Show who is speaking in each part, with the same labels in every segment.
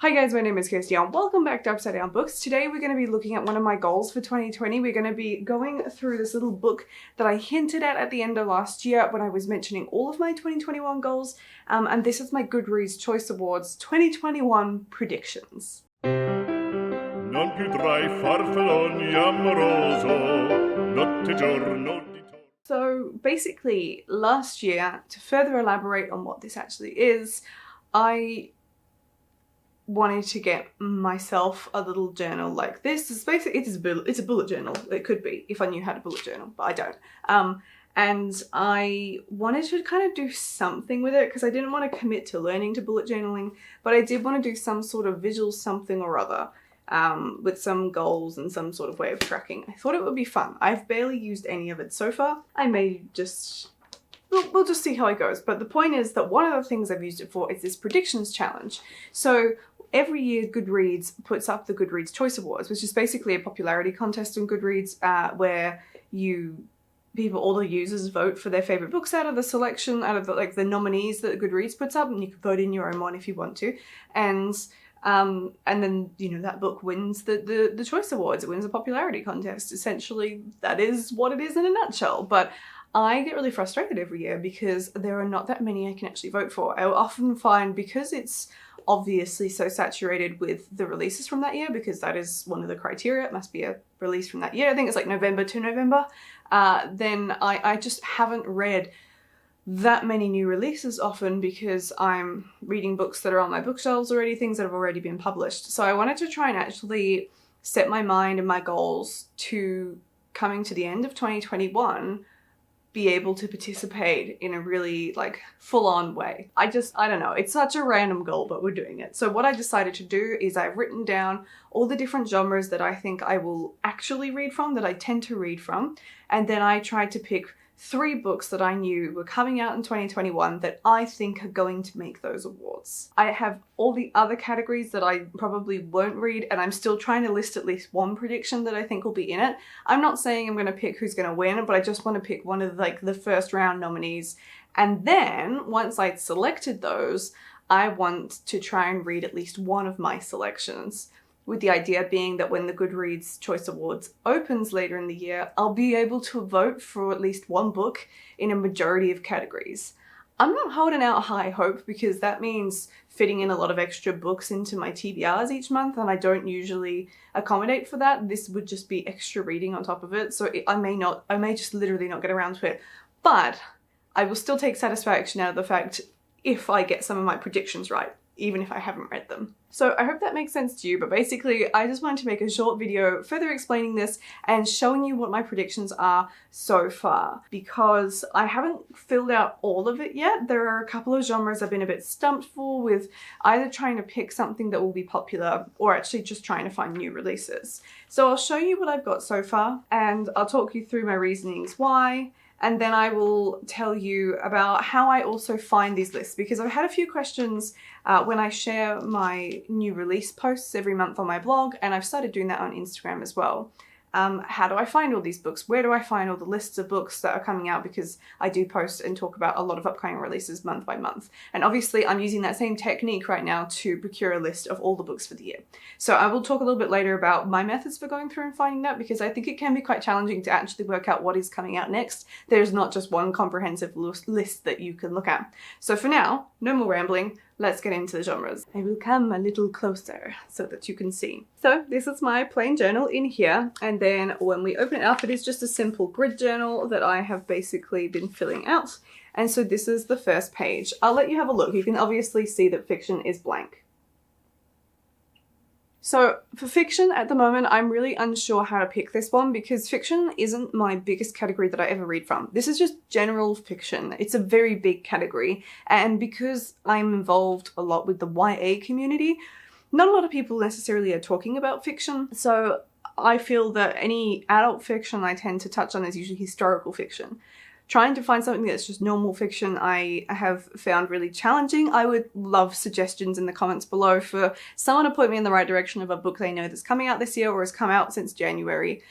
Speaker 1: Hi guys, my name is Kirsty and welcome back to Upside Down Books. Today we're going to be looking at one of my goals for 2020. We're going to be going through this little book that I hinted at the end of last year when I was mentioning all of my 2021 goals. And this is my Goodreads Choice Awards 2021 predictions.
Speaker 2: Non più tra I farfalloni amoroso, notte giorno di torno.
Speaker 1: So basically, last year, to further elaborate on what this actually is, I wanted to get myself a little journal like this. It's a bullet journal. It could be if I knew how to bullet journal, but I don't. And I wanted to kind of do something with it because I didn't want to commit to learning to bullet journaling, but I did want to do some sort of visual something or other with some goals and some sort of way of tracking. I thought it would be fun. I've barely used any of it so far. I may just... We'll just see how it goes. But the point is that one of the things I've used it for is this predictions challenge. So every year Goodreads puts up the Goodreads Choice Awards, which is basically a popularity contest on Goodreads where all the users vote for their favorite books out of the selection, out of the nominees that Goodreads puts up, and you can vote in your own one if you want to. And then, that book wins the Choice Awards. It wins a popularity contest. Essentially, that is what it is in a nutshell. But I get really frustrated every year because there are not that many I can actually vote for. I often find, because it's obviously so saturated with the releases from that year, because that is one of the criteria, it must be a release from that year, I think it's like November to November, then I just haven't read that many new releases often because I'm reading books that are on my bookshelves already, things that have already been published. So I wanted to try and actually set my mind and my goals to coming to the end of 2021 be able to participate in a really full-on way. I don't know, it's such a random goal, but we're doing it. So what I decided to do is I've written down all the different genres that I think I will actually read from, that I tend to read from, and then I tried to pick 3 books that I knew were coming out in 2021 that I think are going to make those awards. I have all the other categories that I probably won't read, and I'm still trying to list at least one prediction that I think will be in it. I'm not saying I'm going to pick who's going to win, but I just want to pick one of the first round nominees. And then once I'd selected those, I want to try and read at least one of my selections, with the idea being that when the Goodreads Choice Awards opens later in the year, I'll be able to vote for at least one book in a majority of categories. I'm not holding out high hope because that means fitting in a lot of extra books into my TBRs each month, and I don't usually accommodate for that. This would just be extra reading on top of it, so I may just literally not get around to it. But I will still take satisfaction out of the fact if I get some of my predictions right, even if I haven't read them. So I hope that makes sense to you, but basically I just wanted to make a short video further explaining this and showing you what my predictions are so far, because I haven't filled out all of it yet. There are a couple of genres I've been a bit stumped for, with either trying to pick something that will be popular or actually just trying to find new releases. So I'll show you what I've got so far and I'll talk you through my reasonings why. And then I will tell you about how I also find these lists, because I've had a few questions when I share my new release posts every month on my blog, and I've started doing that on Instagram as well. How do I find all these books? Where do I find all the lists of books that are coming out? Because I do post and talk about a lot of upcoming releases month by month. And obviously I'm using that same technique right now to procure a list of all the books for the year. So I will talk a little bit later about my methods for going through and finding that, because I think it can be quite challenging to actually work out what is coming out next. There's not just one comprehensive list that you can look at. So for now, no more rambling. Let's get into the genres. I will come a little closer so that you can see. So this is my plain journal in here, and then when we open it up, it is just a simple grid journal that I have basically been filling out. And so this is the first page. I'll let you have a look. You can obviously see that fiction is blank. So for fiction at the moment, I'm really unsure how to pick this one because fiction isn't my biggest category that I ever read from. This is just general fiction. It's a very big category. And because I'm involved a lot with the YA community, not a lot of people necessarily are talking about fiction. So I feel that any adult fiction I tend to touch on is usually historical fiction. Trying to find something that's just normal fiction I have found really challenging. I would love suggestions in the comments below for someone to point me in the right direction of a book they know that's coming out this year or has come out since January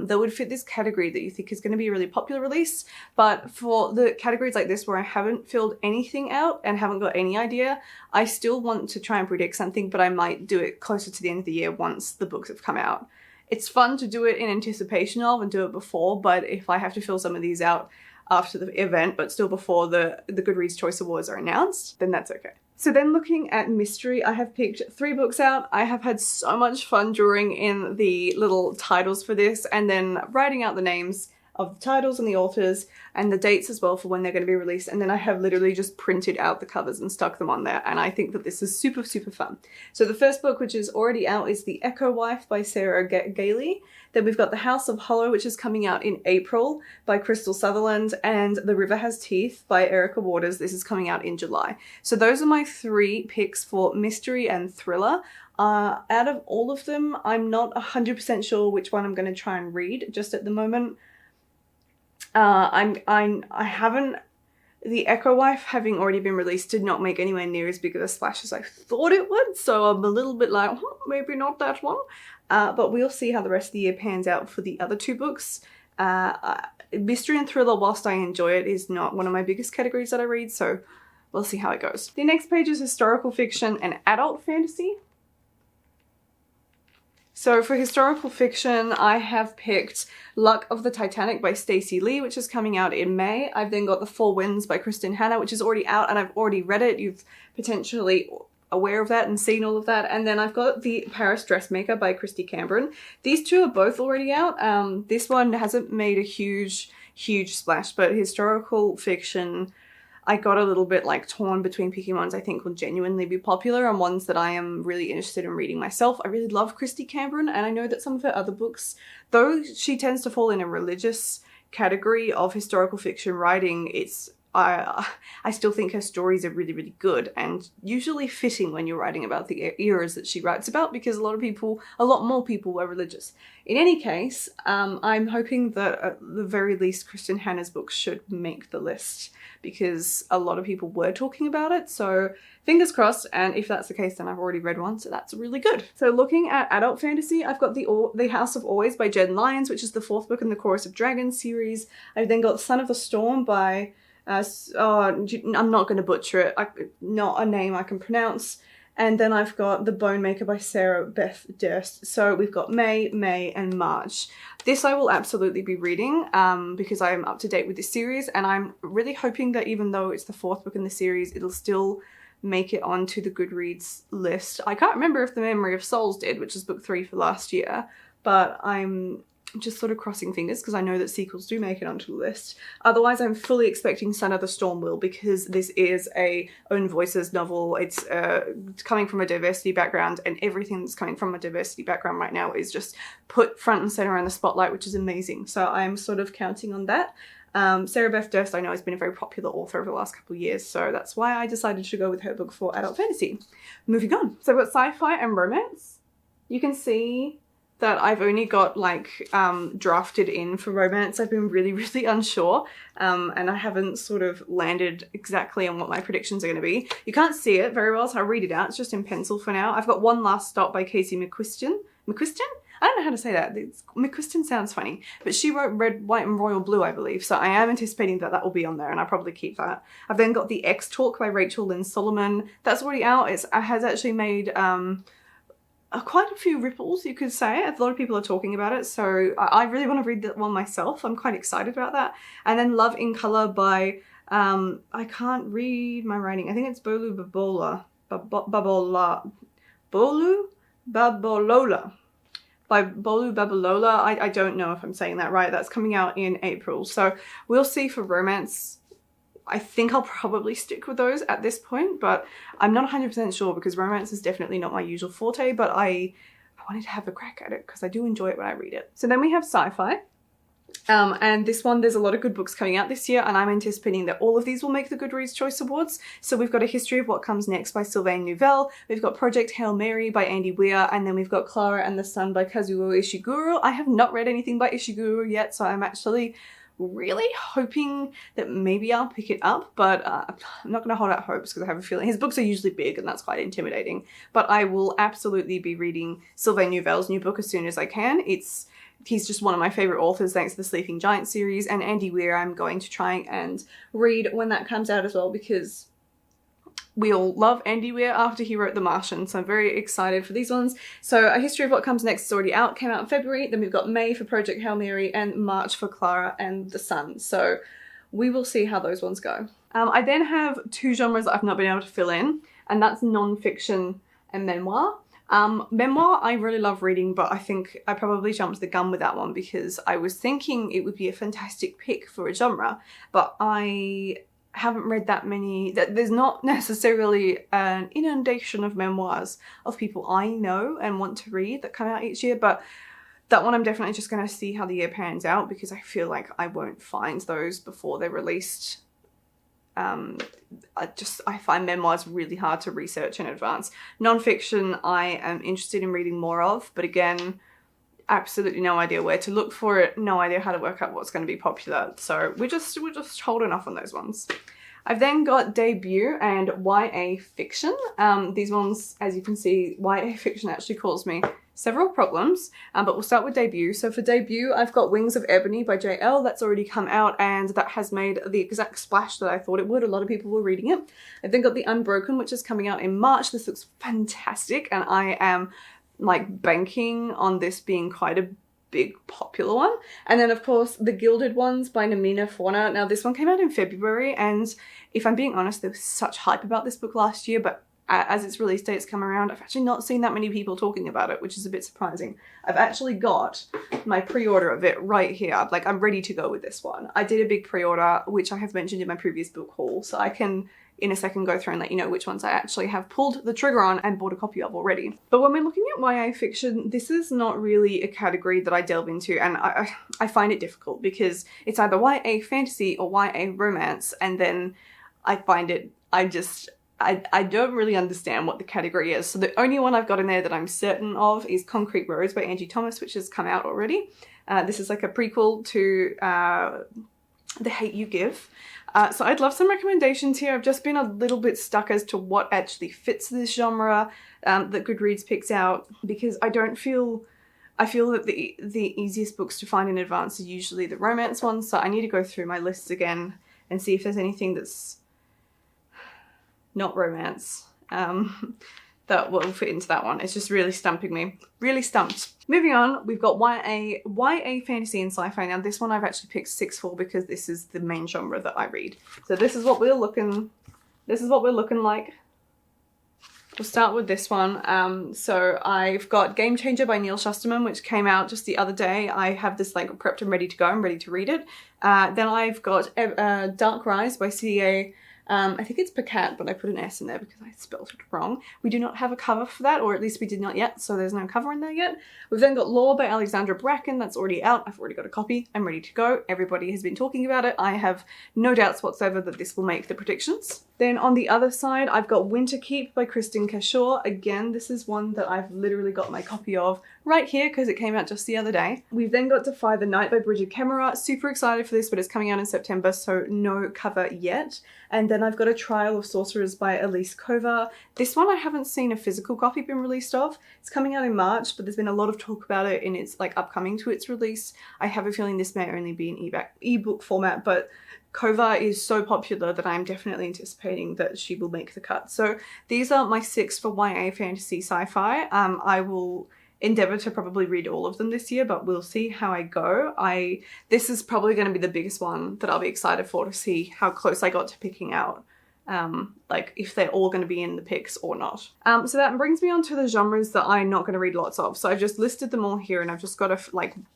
Speaker 1: that would fit this category that you think is going to be a really popular release. But for the categories like this where I haven't filled anything out and haven't got any idea, I still want to try and predict something, but I might do it closer to the end of the year once the books have come out. It's fun to do it in anticipation of and do it before, but if I have to fill some of these out after the event, but still before the Goodreads Choice Awards are announced, then that's okay. So then looking at mystery, I have picked 3 books out. I have had so much fun drawing in the little titles for this and then writing out the names of the titles and the authors and the dates as well for when they're going to be released. And then I have literally just printed out the covers and stuck them on there. And I think that this is super, super fun. So the first book, which is already out, is The Echo Wife by Sarah Gailey. Then we've got The House of Hollow, which is coming out in April by Crystal Sutherland, and The River Has Teeth by Erica Waters. This is coming out in July. So those are my 3 picks for mystery and thriller. Out of all of them, I'm not 100% sure which one I'm going to try and read just at the moment. I haven't, The Echo Wife having already been released did not make anywhere near as big of a splash as I thought it would, so I'm a little bit like, maybe not that one. But we'll see how the rest of the year pans out for the other 2 books. Mystery and thriller, whilst I enjoy it, is not one of my biggest categories that I read, so we'll see how it goes. The next page is historical fiction and adult fantasy. So for historical fiction, I have picked Luck of the Titanic by Stacey Lee, which is coming out in May. I've then got The Four Winds by Kristen Hanna, which is already out and I've already read it. You've potentially aware of that and seen all of that. And then I've got The Paris Dressmaker by Christy Cambron. These 2 are both already out. This one hasn't made a huge splash, but historical fiction, I got a little bit like torn between picking ones I think will genuinely be popular and ones that I am really interested in reading myself. I really love Christy Cambron, and I know that some of her other books, though she tends to fall in a religious category of historical fiction writing, I still think her stories are really, really good and usually fitting when you're writing about the eras that she writes about, because a lot more people were religious. In any case, I'm hoping that at the very least Kristen Hanna's books should make the list, because a lot of people were talking about it, so fingers crossed, and if that's the case then I've already read one, so that's really good. So looking at adult fantasy, I've got The House of Always by Jen Lyons, which is the 4th book in the Chorus of Dragons series. I've then got Son of the Storm by I'm not going to butcher it, not a name I can pronounce. And then I've got The Bone Maker by Sarah Beth Durst. So we've got May, and March. This I will absolutely be reading because I am up to date with this series, and I'm really hoping that even though it's the 4th book in the series, it'll still make it onto the Goodreads list. I can't remember if The Memory of Souls did, which is book 3 for last year, but I'm just sort of crossing fingers because I know that sequels do make it onto the list. Otherwise, I'm fully expecting Son of the Storm will, because this is a own voices novel. It's coming from a diversity background, and everything that's coming from a diversity background right now is just put front and center in the spotlight, which is amazing. So I'm sort of counting on that. Sarah Beth Durst, I know, has been a very popular author over the last couple of years, so that's why I decided to go with her book for adult fantasy. Moving on. So I've got sci-fi and romance. You can see that I've only got like drafted in for romance. I've been really, really unsure, and I haven't sort of landed exactly on what my predictions are going to be. You can't see it very well, so I'll read it out. It's just in pencil for now. I've got One Last Stop by Casey McQuiston. McQuiston? I don't know how to say that. McQuiston sounds funny, but she wrote Red, White and Royal Blue, I believe, so I am anticipating that that will be on there, and I'll probably keep that. I've then got The X Talk by Rachel Lynn Solomon. That's already out. It has actually made quite a few ripples, you could say. A lot of people are talking about it, so I really want to read that one myself. I'm quite excited about that. And then Love in Colour by, I can't read my writing. I think it's Bolu Babolola by Bolu Babalola. I don't know if I'm saying that right. That's coming out in April. So we'll see for romance. I think I'll probably stick with those at this point, but I'm not 100% sure because romance is definitely not my usual forte, but I wanted to have a crack at it because I do enjoy it when I read it. So then we have sci-fi. And this one, there's a lot of good books coming out this year, and I'm anticipating that all of these will make the Goodreads Choice Awards. So we've got A History of What Comes Next by Sylvain Neuvel, we've got Project Hail Mary by Andy Weir, and then we've got Clara and the Sun by Kazuo Ishiguro. I have not read anything by Ishiguro yet, so I'm actually really hoping that maybe I'll pick it up, but I'm not going to hold out hopes because I have a feeling his books are usually big and that's quite intimidating. But I will absolutely be reading Sylvain Neuvel's new book as soon as I can. It's he's just one of my favorite authors thanks to the Sleeping Giant series, and Andy Weir I'm going to try and read when that comes out as well, because we all love Andy Weir after he wrote The Martian, so I'm very excited for these ones. So A History of What Comes Next is already out, came out in February. Then we've got May for Project Hail Mary and March for Clara and the Sun. So we will see how those ones go. I then have two genres that I've not been able to fill in, and that's non-fiction and memoir. Memoir I really love reading, but I think I probably jumped the gun with that one because I was thinking it would be a fantastic pick for a genre, but I haven't read that many. There's not necessarily an inundation of memoirs of people I know and want to read that come out each year, but that one I'm definitely just going to see how the year pans out, because I feel like I won't find those before they're released. I find memoirs really hard to research in advance. Non-fiction I am interested in reading more of, but again, absolutely no idea where to look for it, no idea how to work out what's going to be popular. So we're just holding off on those ones. I've then got debut and YA fiction. These ones, as you can see, YA fiction actually caused me several problems, but we'll start with debut. So for debut, I've got Wings of Ebony by JL. That's already come out, and that has made the exact splash that I thought it would. A lot of people were reading it. I've then got The Unbroken, which is coming out in March. This looks fantastic, and I am like banking on this being quite a big popular one. And then of course The Gilded Ones by Namina Fauna. Now this one came out in February, and if I'm being honest, there was such hype about this book last year, but as its release date's come around, I've actually not seen that many people talking about it, which is a bit surprising. I've actually got my pre-order of it right here. Like, I'm ready to go with this one. I did a big pre-order, which I have mentioned in my previous book haul, so I can in a second go through and let you know which ones I actually have pulled the trigger on and bought a copy of already. But when we're looking at YA fiction, this is not really a category that I delve into, and I find it difficult because it's either YA fantasy or YA romance, and then I find it, I don't really understand what the category is. So the only one I've got in there that I'm certain of is Concrete Rose by Angie Thomas, which has come out already. This is like a prequel to The Hate You Give. So I'd love some recommendations here. I've just been a little bit stuck as to what actually fits this genre that Goodreads picks out, because I feel that the easiest books to find in advance are usually the romance ones. So I need to go through my lists again and see if there's anything that's not romance that will fit into that one. It's just really stumping me. Really stumped. Moving on, we've got YA fantasy and sci-fi. Now this one I've actually picked 6 for because this is the main genre that I read. So this is what we're looking like. We'll start with this one. So I've got Game Changer by Neil Shusterman, which came out just the other day. I have this like prepped and ready to go. I'm ready to read it. Then I've got Dark Rise by CA. I think it's Pacat, but I put an S in there because I spelled it wrong. We do not have a cover for that, or at least we did not yet, so there's no cover in there yet. We've then got Law by Alexandra Bracken. That's already out. I've already got a copy. I'm ready to go. Everybody has been talking about it. I have no doubts whatsoever that this will make the predictions. Then on the other side, I've got Winter Keep by Kristen Cashore. Again, this is one that I've literally got my copy of right here because it came out just the other day. We've then got Defy the Night by Bridget Kemmerer. Super excited for this, but it's coming out in September, so no cover yet. And then I've got A Trial of Sorcerers by Elise Kova. This one I haven't seen a physical copy been released of. It's coming out in March, but there's been a lot of talk about it in its like upcoming to its release. I have a feeling this may only be an ebook format, but Kova is so popular that I'm definitely anticipating that she will make the cut. So these are my 6 for YA fantasy sci-fi. I will endeavour to probably read all of them this year, but we'll see how I go. This is probably going to be the biggest one that I'll be excited for, to see how close I got to picking out, like if they're all going to be in the picks or not. So that brings me on to the genres that I'm not going to read lots of. So I've just listed them all here, and I've just got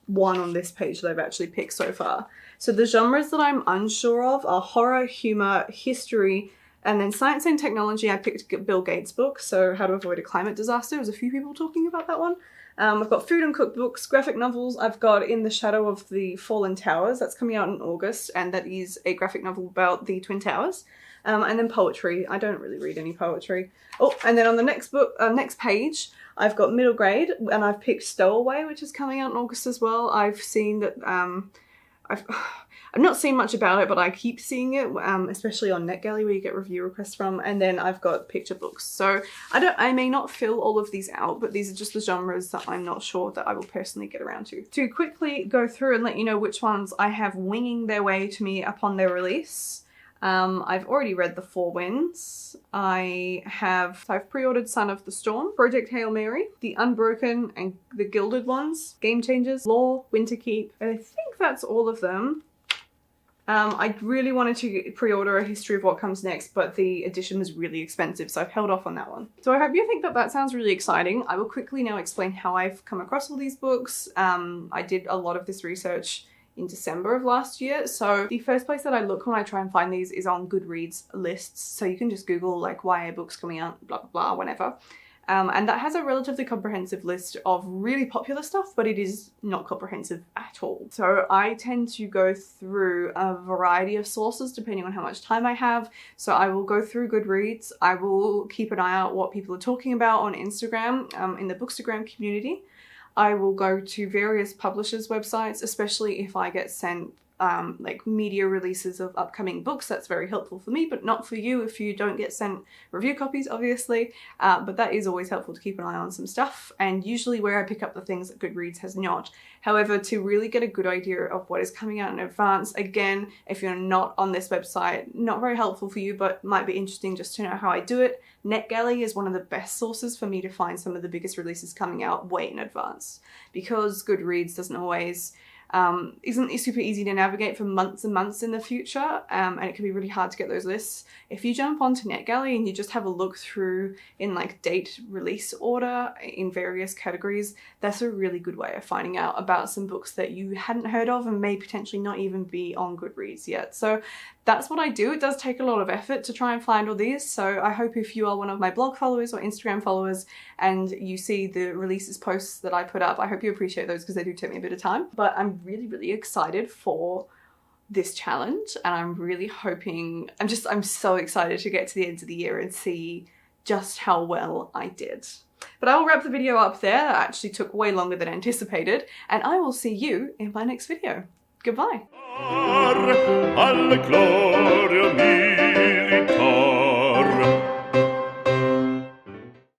Speaker 1: one on this page that I've actually picked so far. So the genres that I'm unsure of are horror, humour, history, and then science and technology. I picked Bill Gates' book, so How to Avoid a Climate Disaster. There's a few people talking about that one. I've got food and cookbooks, graphic novels. I've got In the Shadow of the Fallen Towers. That's coming out in August, and that is a graphic novel about the Twin Towers. And then poetry. I don't really read any poetry. Oh, and then on the next page, I've got middle grade, and I've picked Stowaway, which is coming out in August as well. I've seen that I've not seen much about it, but I keep seeing it, especially on NetGalley where you get review requests from, and then I've got picture books. So I may not fill all of these out, but these are just the genres that I'm not sure that I will personally get around to. To quickly go through and let you know which ones I have winging their way to me upon their release. I've already read The Four Winds. I've pre-ordered Son of the Storm, Project Hail Mary, The Unbroken and The Gilded Ones, Game Changers, Law, Winterkeep. I think that's all of them. I really wanted to pre-order A History of What Comes Next, but the edition was really expensive, so I've held off on that one. So I hope you think that that sounds really exciting. I will quickly now explain how I've come across all these books. I did a lot of this research in December of last year. So the first place that I look when I try and find these is on Goodreads lists. So you can just Google like YA books coming out, blah, blah, blah, whenever. And that has a relatively comprehensive list of really popular stuff, but it is not comprehensive at all. So I tend to go through a variety of sources depending on how much time I have. So I will go through Goodreads. I will keep an eye out what people are talking about on Instagram, in the Bookstagram community. I will go to various publishers' websites, especially if I get sent like media releases of upcoming books. That's very helpful for me, but not for you if you don't get sent review copies, obviously. But that is always helpful to keep an eye on some stuff, and usually where I pick up the things that Goodreads has not. However, to really get a good idea of what is coming out in advance, again, if you're not on this website, not very helpful for you, but might be interesting just to know how I do it. NetGalley is one of the best sources for me to find some of the biggest releases coming out way in advance, because Goodreads doesn't always isn't super easy to navigate for months and months in the future, and it can be really hard to get those lists. If you jump onto NetGalley and you just have a look through in like date release order in various categories, that's a really good way of finding out about some books that you hadn't heard of and may potentially not even be on Goodreads yet. So that's what I do. It does take a lot of effort to try and find all these, so I hope if you are one of my blog followers or Instagram followers and you see the releases posts that I put up, I hope you appreciate those because they do take me a bit of time. But I'm really excited for this challenge, and I'm really hoping, I'm so excited to get to the end of the year and see just how well I did. But I will wrap the video up there. That actually took way longer than anticipated, and I will see you in my next video. Goodbye.
Speaker 2: Alla gloria mia